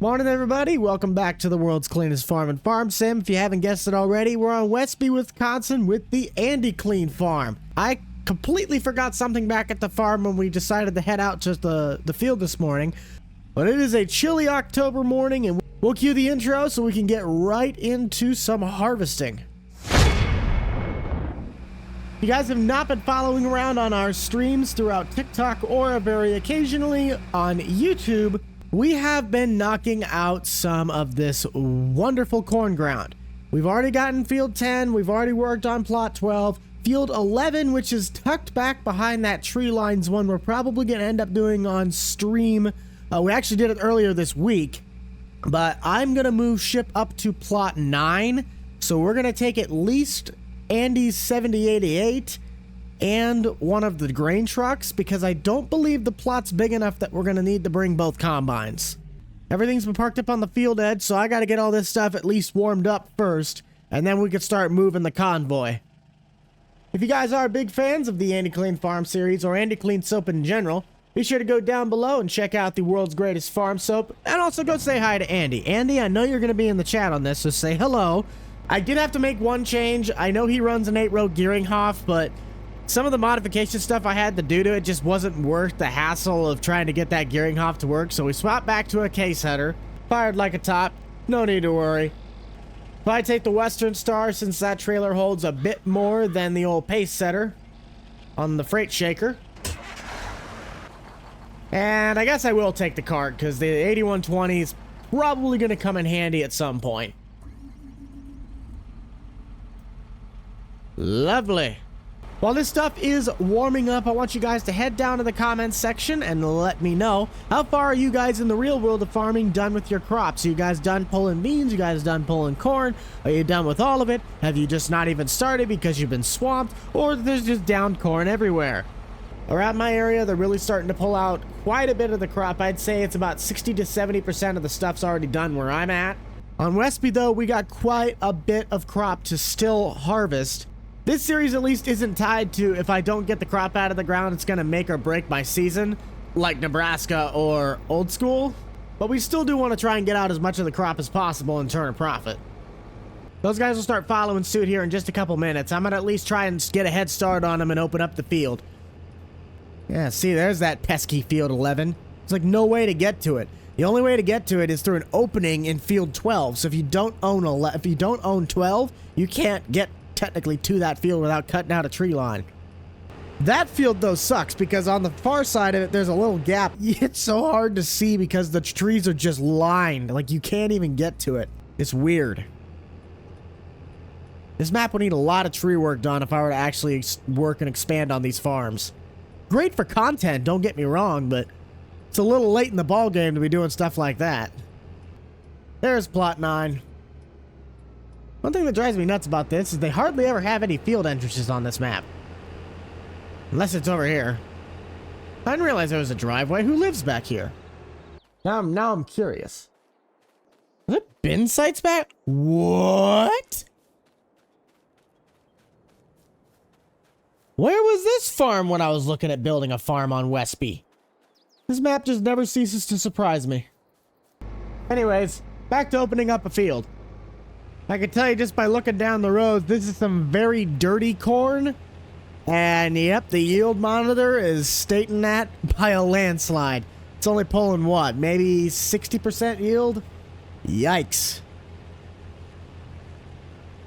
Morning, everybody. Welcome back to the world's cleanest farm and farm sim. If you haven't guessed it already, we're on Westby, Wisconsin with the Andy Clean farm. I completely forgot something back at the farm when we decided to head out to the field this morning. But it is a chilly October morning, and we'll cue the intro so we can get right into some harvesting. If you guys have not been following around on our streams throughout TikTok or very occasionally on YouTube, we have been knocking out some of this wonderful corn ground. We've already gotten field 10, we've already worked on plot 12. Field 11, which is tucked back behind that tree lines one, we're probably going to end up doing on stream. We actually did it earlier this week, but I'm going to move ship up to plot 9. So we're going to take at least Andy's 7088 and one of the grain trucks, because I don't believe the plot's big enough that we're going to need to bring both combines. Everything's been parked up on the field edge, so I got to get all this stuff at least warmed up first, and then we could start moving the convoy. If you guys are big fans of the Andy Clean Farm series or Andy Clean soap in general, be sure to go down below and check out the world's greatest farm soap, and also go say hi to Andy. Andy, I know you're going to be in the chat on this, so say hello. I did have to make one change. I know he runs an 8-row gearing Hoff, but some of the modification stuff I had to do to it just wasn't worth the hassle of trying to get that gearing Hoff to work, so we swapped back to a case header. Fired like a top. No need to worry. If I take the Western Star, since that trailer holds a bit more than the old pace setter on the freight shaker. And I guess I will take the cart, because the 8120 is probably going to come in handy at some point. Lovely. While this stuff is warming up, I want you guys to head down to the comments section and let me know, how far are you guys in the real world of farming done with your crops? Are you guys done pulling beans? You guys done pulling corn? Are you done with all of it? Have you just not even started because you've been swamped? Or there's just downed corn everywhere? Around my area, they're really starting to pull out quite a bit of the crop. I'd say it's about 60 to 70% of the stuff's already done where I'm at. On Westby, though, we got quite a bit of crop to still harvest. This series at least isn't tied to if I don't get the crop out of the ground, it's going to make or break my season, like Nebraska or Old School. But we still do want to try and get out as much of the crop as possible and turn a profit. Those guys will start following suit here in just a couple minutes. I'm going to at least try and get a head start on them and open up the field. Yeah, see, there's that pesky field 11. There's like no way to get to it. The only way to get to it is through an opening in field 12. So if you don't own 12, you can't get technically to that field without cutting out a tree line. That field though sucks, because on the far side of it there's a little gap. It's so hard to see because the trees are just lined, like you can't even get to it. It's weird. This map would need a lot of tree work done if I were to actually work and expand on these farms. Great for content, don't get me wrong, but it's a little late in the ball game to be doing stuff like that. There's plot 9. One thing that drives me nuts about this is they hardly ever have any field entrances on this map. Unless it's over here. I didn't realize there was a driveway. Who lives back here? Now I'm curious. Are there bin sites back? What? Where was this farm when I was looking at building a farm on Westby? This map just never ceases to surprise me. Anyways, back to opening up a field. I can tell you just by looking down the road, this is some very dirty corn. And yep, the yield monitor is stating that by a landslide. It's only pulling what, maybe 60% yield? Yikes.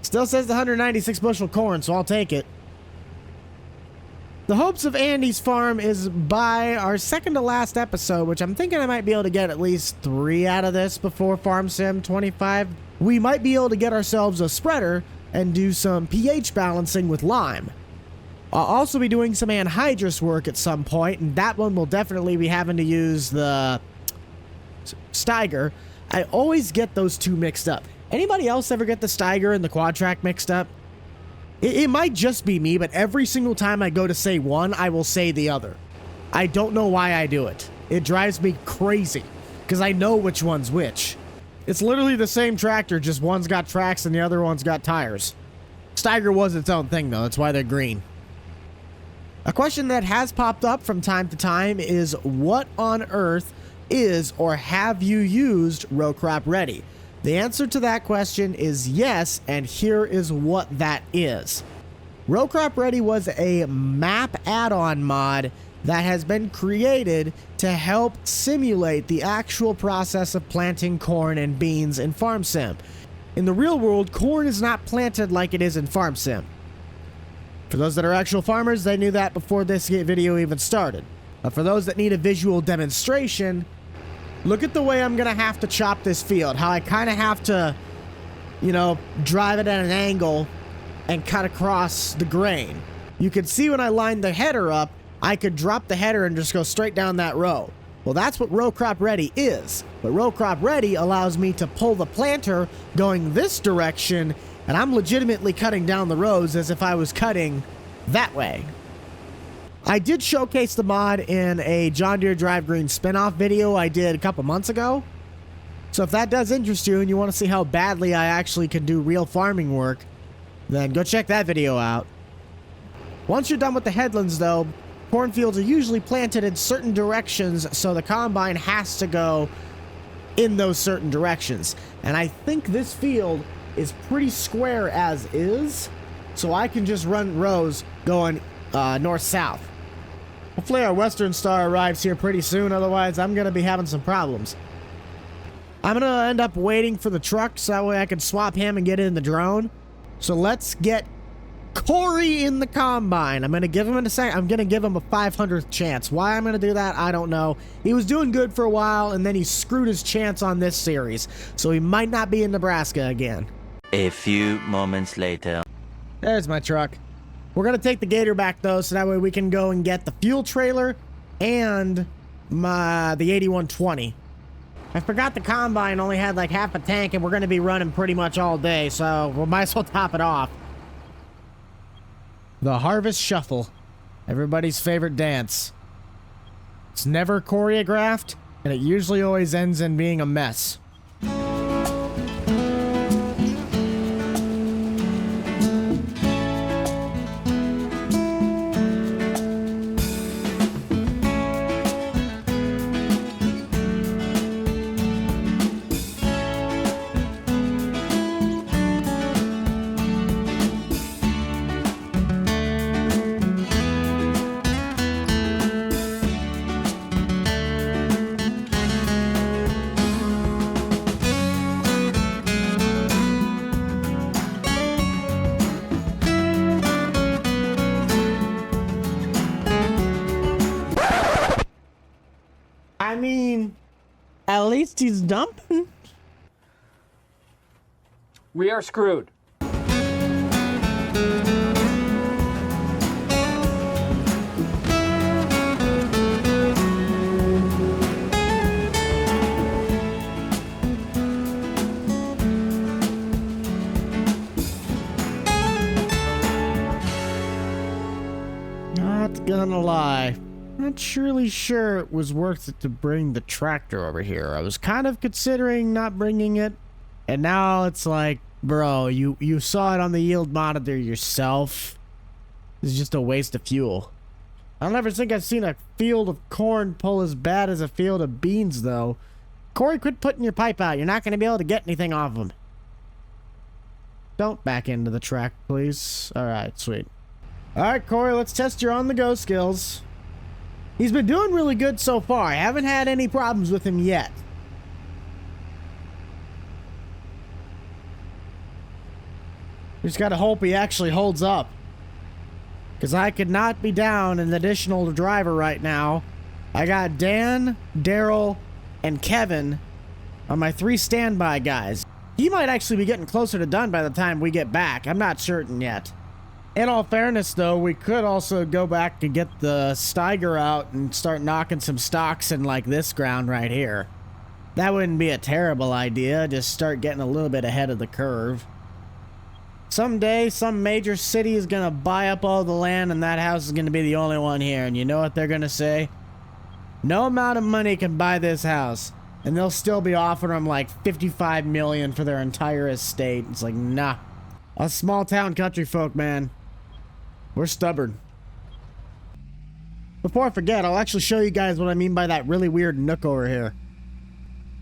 Still says 196 bushel corn, so I'll take it. The hopes of Andy's farm is by our second to last episode, which I'm thinking I might be able to get at least 3 out of this before Farm Sim 25. We might be able to get ourselves a spreader and do some pH balancing with lime. I'll also be doing some anhydrous work at some point, and that one will definitely be having to use the Steiger. I always get those two mixed up. Anybody else ever get the Steiger and the Quad Track mixed up? It might just be me, but every single time I go to say one, I will say the other. I don't know why I do it. It drives me crazy, because I know which one's which. It's literally the same tractor, just one's got tracks and the other one's got tires. Steiger was its own thing, though. That's why they're green. A question that has popped up from time to time is, what on earth is, or have you used row crop ready? The answer to that question is yes, and here is what that is. Row crop ready was a map add-on mod that has been created to help simulate the actual process of planting corn and beans in Farm Sim. In the real world, corn is not planted like it is in Farm Sim. For those that are actual farmers, they knew that before this video even started. But for those that need a visual demonstration, look at the way I'm going to have to chop this field. How I kind of have to, you know, drive it at an angle and cut across the grain. You can see when I lined the header up, I could drop the header and just go straight down that row. Well, that's what row crop ready is. But row crop ready allows me to pull the planter going this direction, and I'm legitimately cutting down the rows as if I was cutting that way. I did showcase the mod in a John Deere Drive Green spinoff video I did a couple months ago. So if that does interest you and you want to see how badly I actually can do real farming work, then go check that video out. Once you're done with the headlands though, cornfields are usually planted in certain directions, so the combine has to go in those certain directions. And I think this field is pretty square as is, so I can just run rows going north-south. Hopefully our Western Star arrives here pretty soon, otherwise I'm going to be having some problems. I'm going to end up waiting for the truck so that way I can swap him and get in the drone. So let's get Corey in the combine. I'm going to give him in a second. I'm going to give him a 500th chance. Why I'm going to do that, I don't know. He was doing good for a while, and then he screwed his chance on this series. So he might not be in Nebraska again. A few moments later. There's my truck. We're going to take the Gator back, though, so that way we can go and get the fuel trailer and the 8120. I forgot the combine only had like half a tank, and we're going to be running pretty much all day, so we might as well top it off. The Harvest Shuffle. Everybody's favorite dance. It's never choreographed, and it usually always ends in being a mess. I mean, at least he's dumping. We are screwed. Not gonna lie. Not surely sure it was worth it to bring the tractor over here. I was kind of considering not bringing it, and now it's like, bro, you saw it on the yield monitor yourself. This is just a waste of fuel. I don't ever think I've seen a field of corn pull as bad as a field of beans, though. Corey, quit putting your pipe out. You're not going to be able to get anything off him. Don't back into the track, please. All right, sweet. All right, Corey, let's test your on-the-go skills. He's been doing really good so far. I haven't had any problems with him yet. Just gotta hope he actually holds up. Because I could not be down an additional driver right now. I got Dan, Daryl, and Kevin are my 3 standby guys. He might actually be getting closer to done by the time we get back. I'm not certain yet. In all fairness, though, we could also go back and get the Steiger out and start knocking some stocks in like this ground right here. That wouldn't be a terrible idea. Just start getting a little bit ahead of the curve. Someday, some major city is going to buy up all the land, and that house is going to be the only one here. And you know what they're going to say? No amount of money can buy this house. And they'll still be offering them like $55 million for their entire estate. It's like, nah. Us small town country folk, man. We're stubborn. Before I forget, I'll actually show you guys what I mean by that really weird nook over here.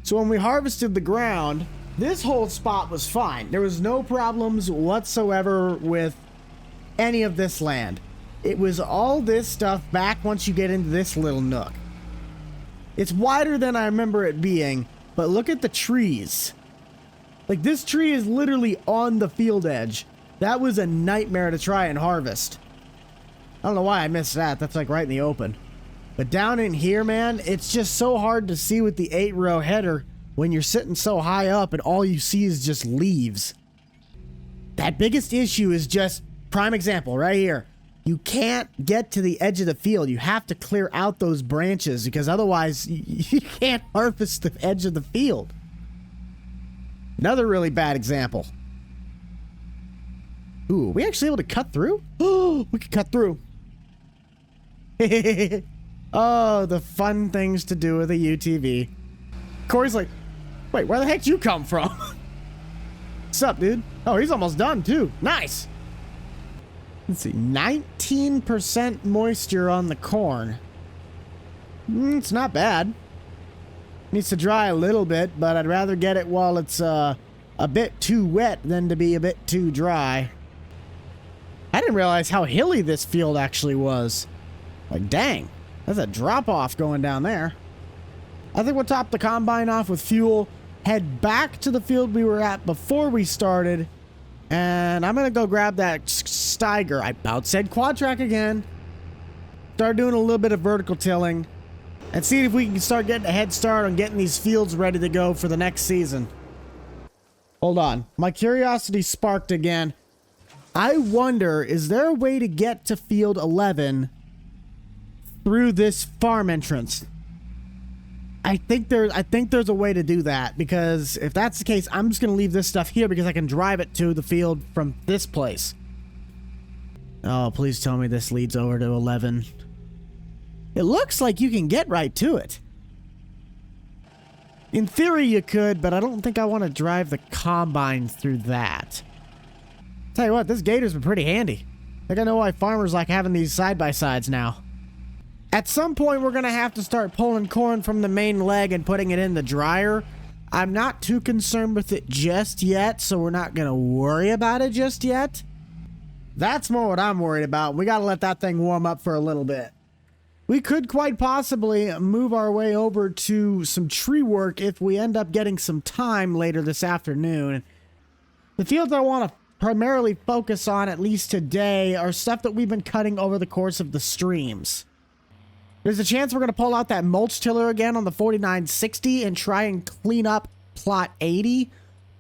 So when we harvested the ground, this whole spot was fine. There was no problems whatsoever with any of this land. It was all this stuff back once you get into this little nook. It's wider than I remember it being, but look at the trees. Like, this tree is literally on the field edge. That was a nightmare to try and harvest. I don't know why I missed that. That's like right in the open. But down in here, man, it's just so hard to see with the 8-row header when you're sitting so high up and all you see is just leaves. That biggest issue is just, prime example right here. You can't get to the edge of the field. You have to clear out those branches because otherwise you can't harvest the edge of the field. Another really bad example. Ooh, are we actually able to cut through? Oh, we can cut through. Oh, the fun things to do with a UTV. Corey's like, wait, where the heck did you come from? What's up, dude? Oh, he's almost done, too. Nice. Let's see, 19% moisture on the corn. It's not bad. Needs to dry a little bit, but I'd rather get it while it's a bit too wet than to be a bit too dry. I didn't realize how hilly this field actually was. Like, dang, there's a drop-off going down there. I think we'll top the combine off with fuel, head back to the field we were at before we started, and I'm going to go grab that Steiger. I about said quad track again. Start doing a little bit of vertical tilling and see if we can start getting a head start on getting these fields ready to go for the next season. Hold on. My curiosity sparked again. I wonder, is there a way to get to field 11 through this farm entrance? I think there's a way to do that, because if that's the case, I'm just going to leave this stuff here because I can drive it to the field from this place. Oh, please tell me this leads over to 11. It looks like you can get right to it. In theory, you could, but I don't think I want to drive the combine through that. Tell you what, this gator's been pretty handy. I think I know why farmers like having these side-by-sides now. At some point, we're going to have to start pulling corn from the main leg and putting it in the dryer. I'm not too concerned with it just yet, so we're not going to worry about it just yet. That's more what I'm worried about. We got to let that thing warm up for a little bit. We could quite possibly move our way over to some tree work if we end up getting some time later this afternoon. The fields I want to primarily focus on, at least today, are stuff that we've been cutting over the course of the streams. There's a chance we're going to pull out that mulch tiller again on the 4960 and try and clean up plot 80.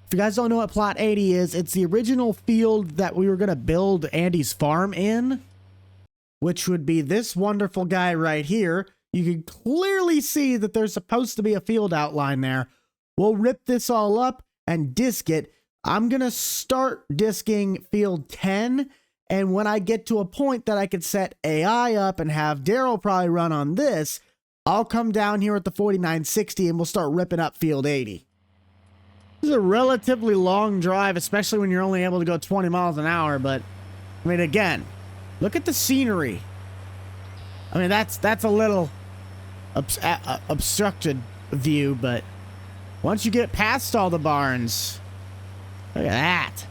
If you guys don't know what plot 80 is, it's the original field that we were going to build Andy's farm in, which would be this wonderful guy right here. You can clearly see that there's supposed to be a field outline there. We'll rip this all up and disc it. I'm going to start disking field 10. And when I get to a point that I could set AI up and have Daryl probably run on this, I'll come down here at the 4960 and we'll start ripping up field 80. This is a relatively long drive, especially when you're only able to go 20 miles an hour. But, I mean, again, look at the scenery. I mean, that's a little obstructed view, but once you get past all the barns, look at that.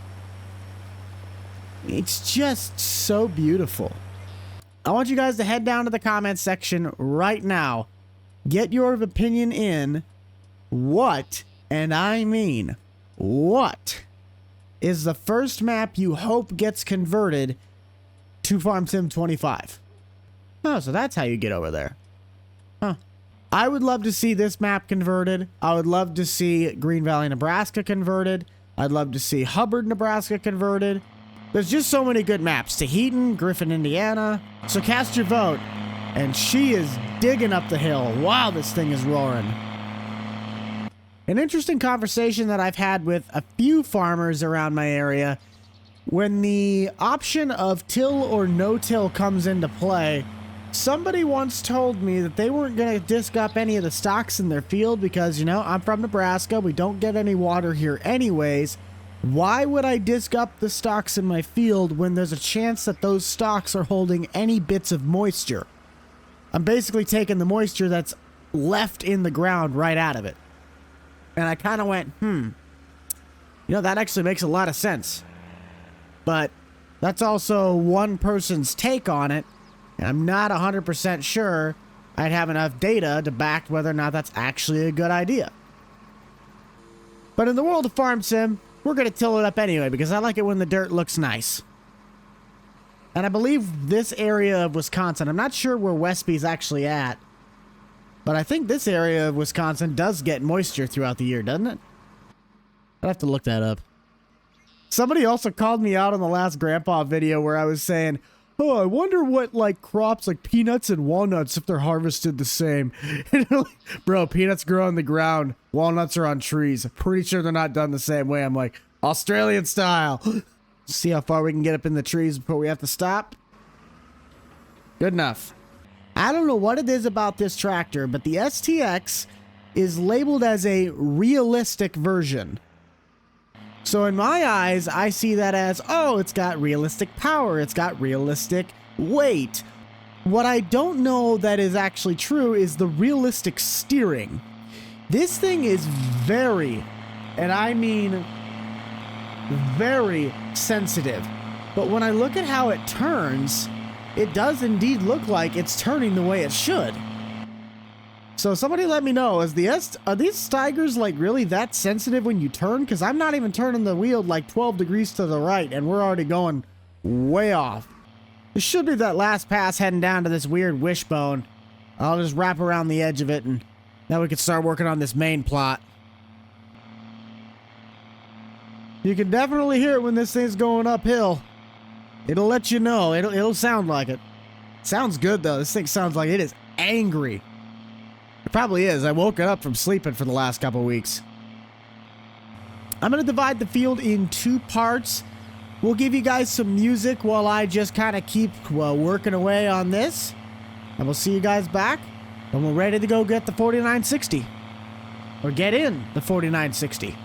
It's just so beautiful. I want you guys to head down to the comments section right now. Get your opinion in. What, and I mean what, is the first map you hope gets converted to Farm Sim 25? Oh, so that's how you get over there. Huh. I would love to see this map converted. I would love to see Green Valley, Nebraska converted. I'd love to see Hubbard, Nebraska converted. There's just so many good maps. Tahitian, Griffin, Indiana. So cast your vote. And she is digging up the hill. Wow, this thing is roaring. An interesting conversation that I've had with a few farmers around my area. When the option of till or no till comes into play, somebody once told me that they weren't going to disc up any of the stocks in their field because, you know, I'm from Nebraska. We don't get any water here anyways. Why would I disc up the stalks in my field when there's a chance that those stalks are holding any bits of moisture? I'm basically taking the moisture that's left in the ground right out of it. And I kind of went, you know, that actually makes a lot of sense. But that's also one person's take on it, and I'm not 100% sure I'd have enough data to back whether or not that's actually a good idea. But in the world of Farm Sim, we're going to till it up anyway, because I like it when the dirt looks nice. And I believe this area of Wisconsin, I'm not sure where Westby's actually at, but I think this area of Wisconsin does get moisture throughout the year, doesn't it? I'd have to look that up. Somebody also called me out on the last Grandpa video where I was saying, oh, I wonder what, like, crops like peanuts and walnuts, if they're harvested the same. Bro, peanuts grow on the ground. Walnuts are on trees. I'm pretty sure they're not done the same way. I'm like, Australian style. See how far we can get up in the trees before we have to stop. Good enough. I don't know what it is about this tractor, but the STX is labeled as a realistic version. So in my eyes, I see that as, oh, it's got realistic power, it's got realistic weight. What I don't know that is actually true is the realistic steering. This thing is very, and I mean very sensitive. But when I look at how it turns, it does indeed look like it's turning the way it should. So somebody let me know, are these Steigers like really that sensitive when you turn? Because I'm not even turning the wheel like 12 degrees to the right and we're already going way off. This should be that last pass heading down to this weird wishbone. I'll just wrap around the edge of it and then we can start working on this main plot. You can definitely hear it when this thing's going uphill. It'll let you know. It'll sound like it. Sounds good though. This thing sounds like it is angry. It probably is. I woke it up from sleeping for the last couple weeks. I'm going to divide the field in 2 parts. We'll give you guys some music while I just kind of keep working away on this. And we'll see you guys back when we're ready to go get the 4960. Or get in the 4960.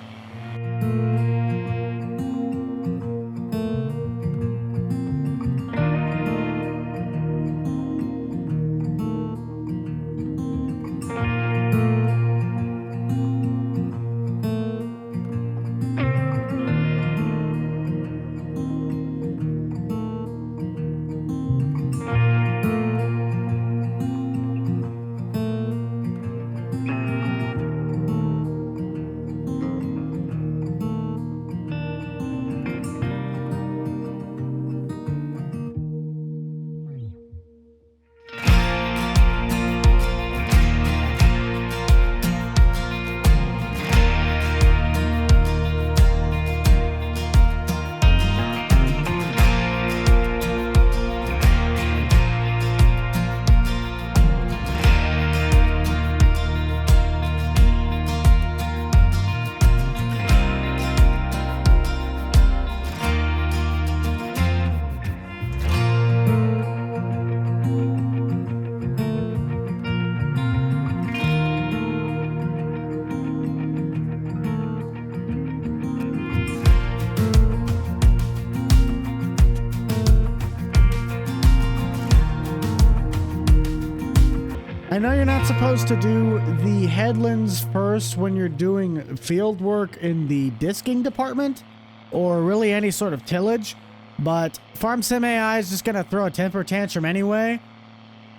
I know you're not supposed to do the headlands first when you're doing field work in the disking department, or really any sort of tillage, but Farm Sim AI is just going to throw a temper tantrum anyway.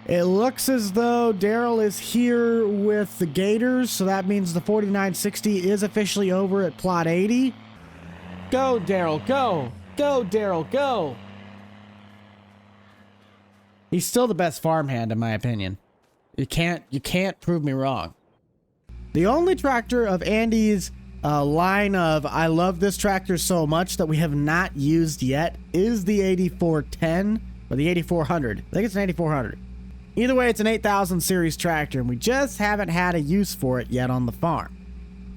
It looks as though Daryl is here with the Gators, so that means the 4960 is officially over at plot 80. Go, Daryl, go! Go, Daryl, go! He's still the best farmhand, in my opinion. You can't prove me wrong. The only tractor of Andy's line of I love this tractor so much that we have not used yet is the 8410 or the 8400. I think it's an 8400. Either way, it's an 8000 series tractor and we just haven't had a use for it yet on the farm.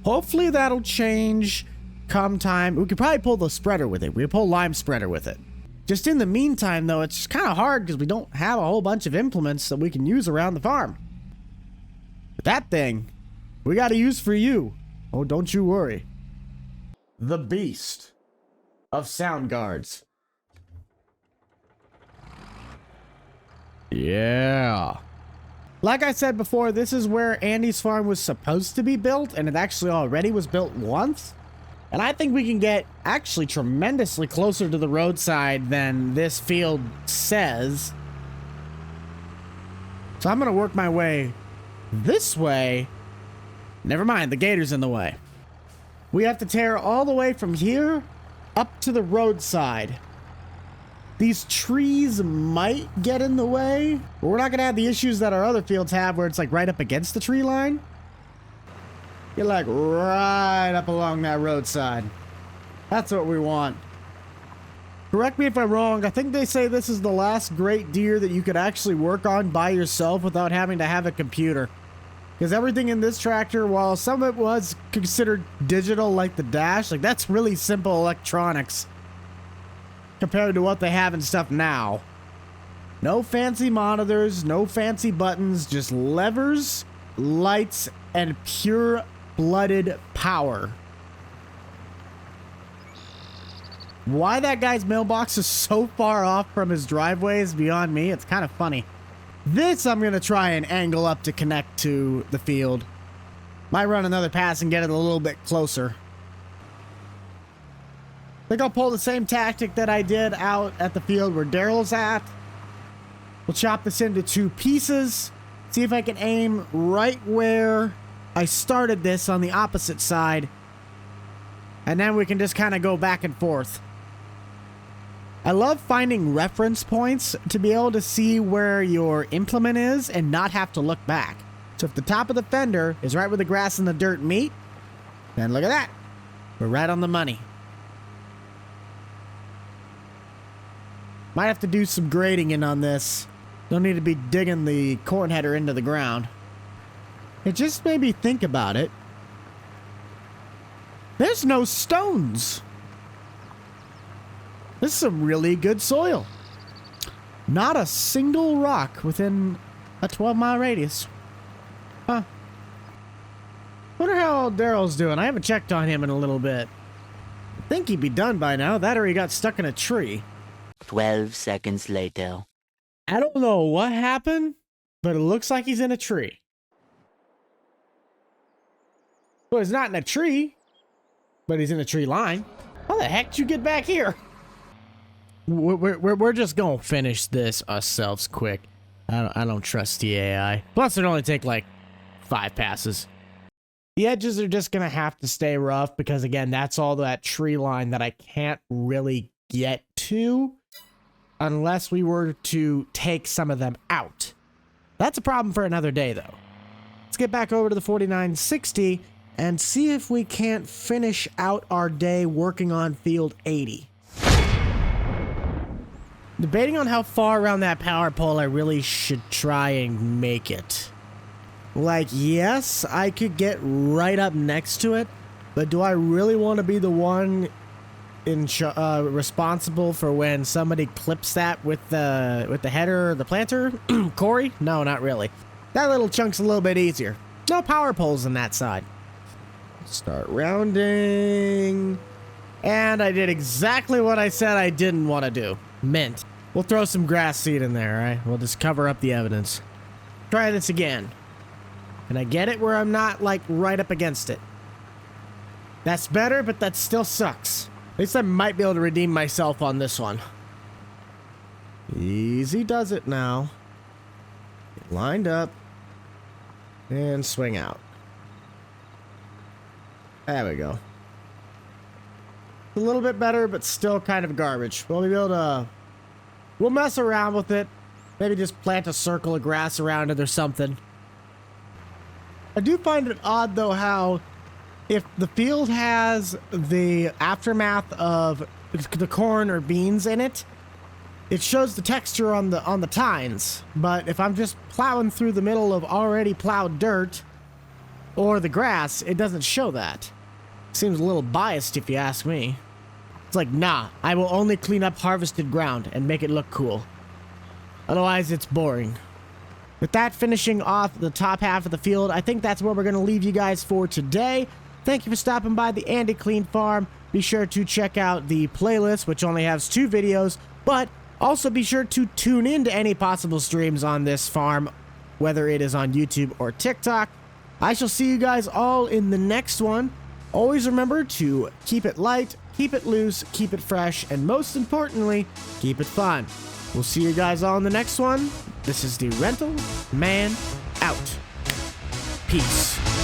Hopefully that'll change come time. We could probably pull the spreader with it. We could pull lime spreader with it. Just in the meantime, though, it's kind of hard because we don't have a whole bunch of implements that we can use around the farm. But that thing, we got to use for you. Oh, don't you worry. The beast of sound guards. Yeah. Like I said before, this is where Andy's farm was supposed to be built, and it actually already was built once. And I think we can get actually tremendously closer to the roadside than this field says. So I'm going to work my way this way. Never mind, the gator's in the way. We have to tear all the way from here up to the roadside. These trees might get in the way, but we're not going to have the issues that our other fields have where it's like right up against the tree line. You're like right up along that roadside. That's what we want. Correct me if I'm wrong. I think they say this is the last great deer that you could actually work on by yourself without having to have a computer. Because everything in this tractor, while some of it was considered digital like the dash, like that's really simple electronics compared to what they have and stuff now. No fancy monitors, no fancy buttons, just levers, lights, and pure-blooded power. Why that guy's mailbox is so far off from his driveway is beyond me. It's kind of funny. This I'm going to try and angle up to connect to the field. Might run another pass and get it a little bit closer. I think I'll pull the same tactic that I did out at the field where Daryl's at. We'll chop this into 2 pieces. See if I can aim right where I started this on the opposite side. And then we can just kind of go back and forth. I love finding reference points to be able to see where your implement is and not have to look back. So if the top of the fender is right where the grass and the dirt meet, then look at that. We're right on the money. Might have to do some grading in on this. Don't need to be digging the corn header into the ground. It just made me think about it. There's no stones. This is some really good soil. Not a single rock within a 12-mile radius. Huh. Wonder how old Daryl's doing. I haven't checked on him in a little bit. I think he'd be done by now. That or he got stuck in a tree. 12 seconds later. I don't know what happened, but it looks like he's in a tree. Well, he's not in a tree, but he's in a tree line. How the heck did you get back here? We're just gonna finish this ourselves quick. I don't trust the AI. Plus, it'd only take like 5 passes. The edges are just gonna have to stay rough because, again, that's all that tree line that I can't really get to unless we were to take some of them out. That's a problem for another day, though. Let's get back over to the 4960 and see if we can't finish out our day working on field 80. Debating on how far around that power pole I really should try and make it. Like, yes, I could get right up next to it, but do I really want to be the one responsible for when somebody clips that with the header or the planter? Corey? No, not really. That little chunk's a little bit easier. No power poles on that side. Start rounding. And I did exactly what I said I didn't want to do. Mint. We'll throw some grass seed in there, right? We'll just cover up the evidence. Try this again. Can I get it where I'm not, like, right up against it? That's better, but that still sucks. At least I might be able to redeem myself on this one. Easy does it now. Get lined up. And swing out. There we go. A little bit better, but still kind of garbage. We'll be able to... We'll mess around with it. Maybe just plant a circle of grass around it or something. I do find it odd, though, how if the field has the aftermath of the corn or beans in it, it shows the texture on the tines. But if I'm just plowing through the middle of already plowed dirt or the grass, it doesn't show that. Seems a little biased if you ask me. It's like, nah, I will only clean up harvested ground and make it look cool. Otherwise, it's boring. With that finishing off the top half of the field, I think that's where we're going to leave you guys for today. Thank you for stopping by the Andy Clean Farm. Be sure to check out the playlist, which only has 2 videos, but also be sure to tune in to any possible streams on this farm whether it is on YouTube or TikTok. I shall see you guys all in the next one. Always remember to keep it light, keep it loose, keep it fresh, and most importantly, keep it fun. We'll see you guys all in the next one. This is the Rental Man out. Peace.